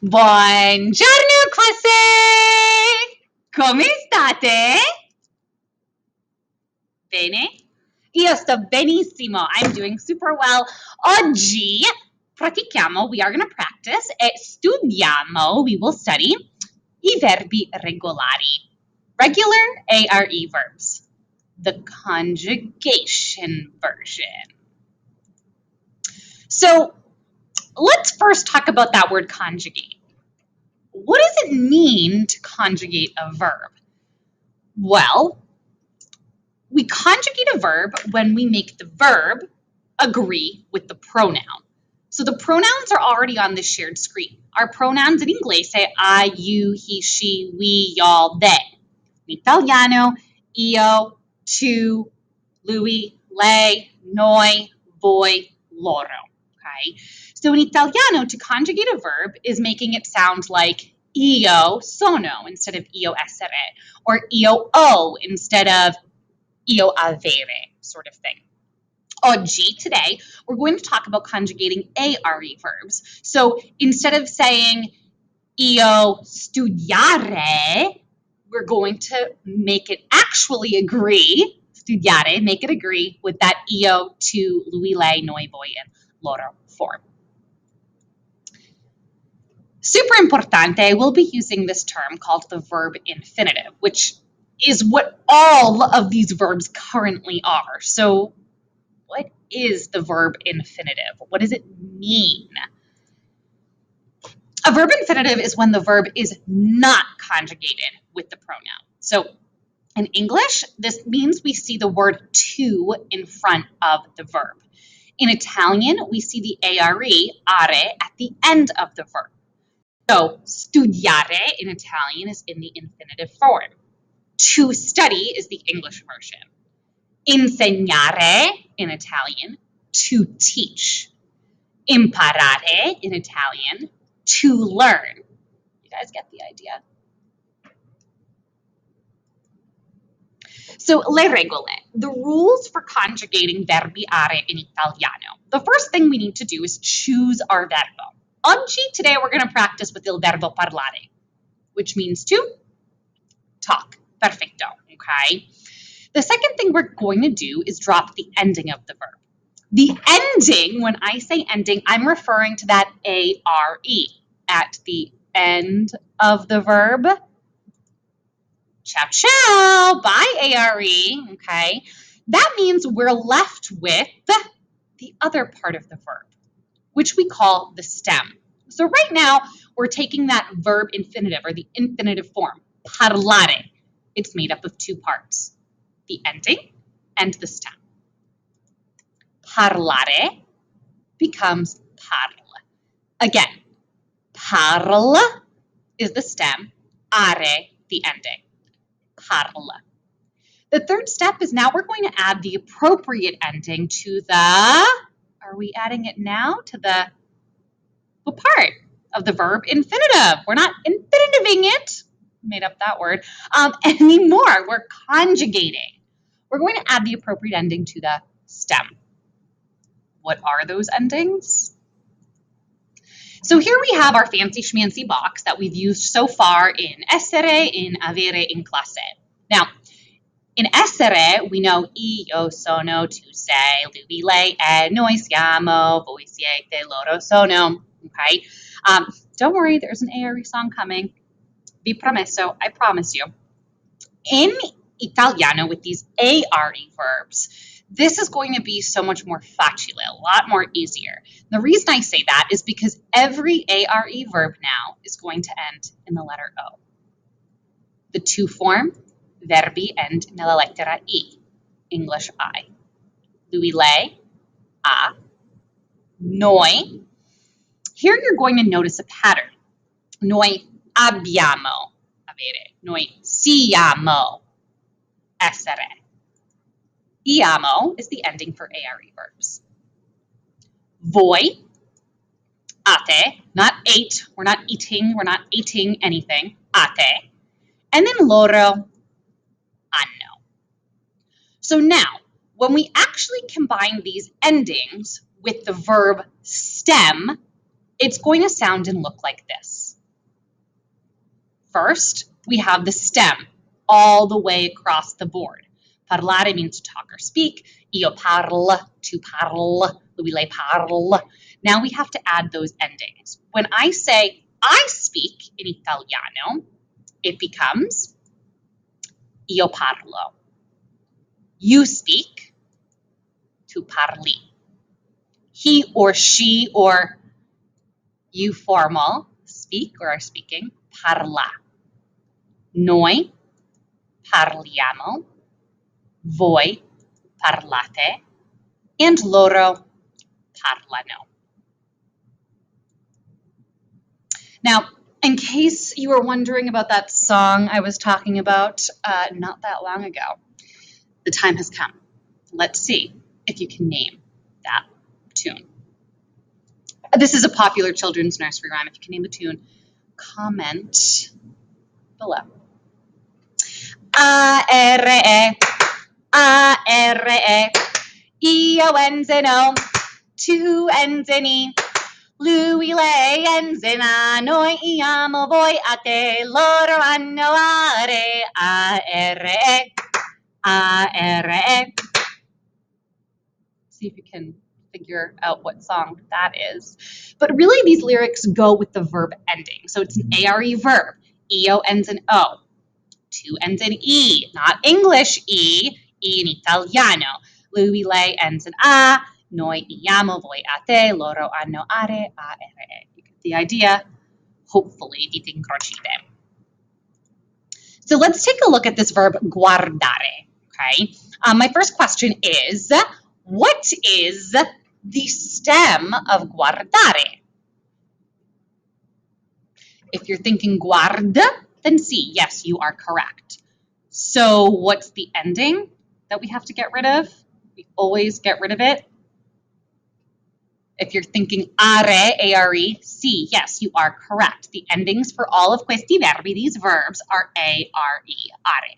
Buongiorno, classe! Come state? Bene? Io sto benissimo. I'm doing super well. Oggi pratichiamo, we are going to practice e studiamo, we will study I verbi regolari. Regular ARE verbs. The conjugation version. So let's first talk about that word conjugate. What does it mean to conjugate a verb? Well, we conjugate a verb when we make the verb agree with the pronoun. So the pronouns are already on the shared screen. Our pronouns in English say I, you, he, she, we, y'all, they. In Italiano, io, tu, lui, lei, noi, voi, loro. Okay? So in Italiano, to conjugate a verb is making it sound like io sono instead of io essere, or io ho instead of io avere, sort of thing. Oggi, today, we're going to talk about conjugating ARE verbs. So instead of saying io studiare, we're going to make it actually agree, studiare, make it agree with that io, tu, lui, lei, noi, voi, and loro form. Super importante, we'll be using this term called the verb infinitive, which is what all of these verbs currently are. So what is the verb infinitive? What does it mean? A verb infinitive is when the verb is not conjugated with the pronoun. So in English, this means we see the word to in front of the verb. In Italian, we see the ARE, are, at the end of the verb. So studiare in Italian is in the infinitive form. To study is the English version. Insegnare in Italian, to teach. Imparare in Italian, to learn. You guys get the idea? So, le regole, the rules for conjugating verbi are in Italiano. The first thing we need to do is choose our verbo. Oggi, today, we're going to practice with il verbo parlare, which means to talk. Perfecto, okay? The second thing we're going to do is drop the ending of the verb. The ending, when I say ending, I'm referring to that ARE at the end of the verb. Ciao, ciao, bye ARE, okay? That means we're left with the other part of the verb, which we call the stem. So right now, we're taking that verb infinitive or the infinitive form, parlare. It's made up of two parts, the ending and the stem. Parlare becomes parla. Again, parla is the stem, are the ending. Parla. The third step is now we're going to add the appropriate ending to the, are we adding it now to the what part of the verb infinitive? We're not infinitiving it, made up that word, anymore. We're conjugating. We're going to add the appropriate ending to the stem. What are those endings? So here we have our fancy schmancy box that we've used so far in essere, in avere, in classe. Now, in essere, we know io sono, tu sei, lui, lei è, noi siamo, voi siete, loro sono. Okay? Don't worry, there's an ARE song coming. Vi promesso, I promise you. In Italiano, with these ARE verbs, this is going to be so much more facile, a lot more easier. The reason I say that is because every ARE verb now is going to end in the letter O. The to form, verbi end nella lettera I, English I. Lui, lei, a, noi. Here you're going to notice a pattern. Noi abbiamo, avere. Noi siamo, essere. Iamo is the ending for ARE verbs. Voi, ate, not ate, we're not eating anything, ate. And then loro, anno. So now, when we actually combine these endings with the verb stem, it's going to sound and look like this. First, we have the stem all the way across the board. Parlare means to talk or speak. Io parlo, tu parlo, lui lei parla. Now we have to add those endings. When I say I speak in Italiano, it becomes io parlo. You speak, tu parli. He or she or you formal speak or are speaking, parla. Noi parliamo, voi parlate, and loro parlano. Now, in case you were wondering about that song I was talking about not that long ago, the time has come. Let's see if you can name that tune. This is a popular children's nursery rhyme. If you can name the tune, comment below. ARE, ARE, io ends in O, two ends in E. Lui, lei, ends in A, noi, amo, voi, a te, loro, hanno, are, ARE, ARE. See if you can figure out what song that is. But really, these lyrics go with the verb ending. So it's an ARE verb. Io ends in O. Two ends in E, not English E in Italiano. Lui, lei ends in A. Noi, amo, voi, a te, loro, hanno, are, ARE. You get the idea. Hopefully, dite incrociate. So let's take a look at this verb guardare, okay? My first question is, what is the stem of guardare? If you're thinking guard, then C, yes, you are correct. So what's the ending that we have to get rid of? We always get rid of it. If you're thinking are, A-R-E, C, yes, you are correct. The endings for all of questi verbi, these verbs, are A-R-E, are.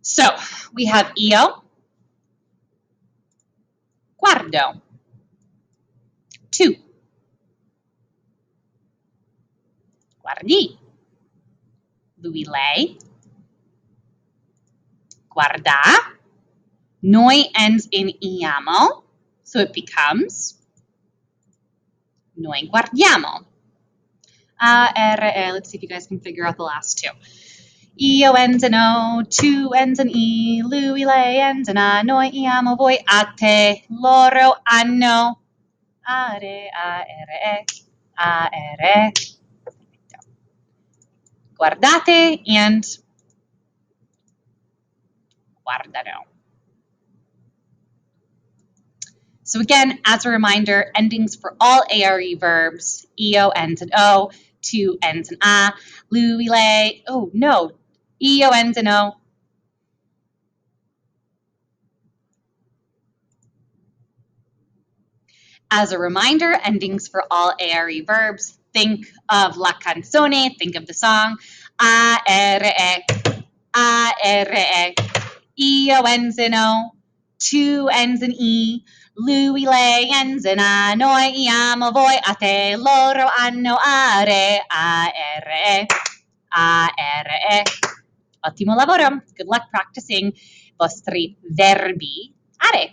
So we have io, guardo, tu, guardi, lui, lei, guarda, noi ends in iamo, so it becomes noi guardiamo. Let's see if you guys can figure out the last two. Io ends in O, tu ends in E, lui, lei ends in A, noi, amo, voi, a te, loro, hanno, are, A-R-E, A-R-E. Guardate and guardano. So again, as a reminder, endings for all ARE verbs, io ends in O, tu ends in A, lui, lei, oh no, io ends in O. As a reminder, endings for all ARE verbs, think of la canzone, think of the song, ARE, ARE, io ends in O, tu ends in E, lui, lei ends in A, noi, amo, voi, a te, loro, hanno, are, ARE, ARE. Ottimo lavoro. Good luck practicing vostri verbi are.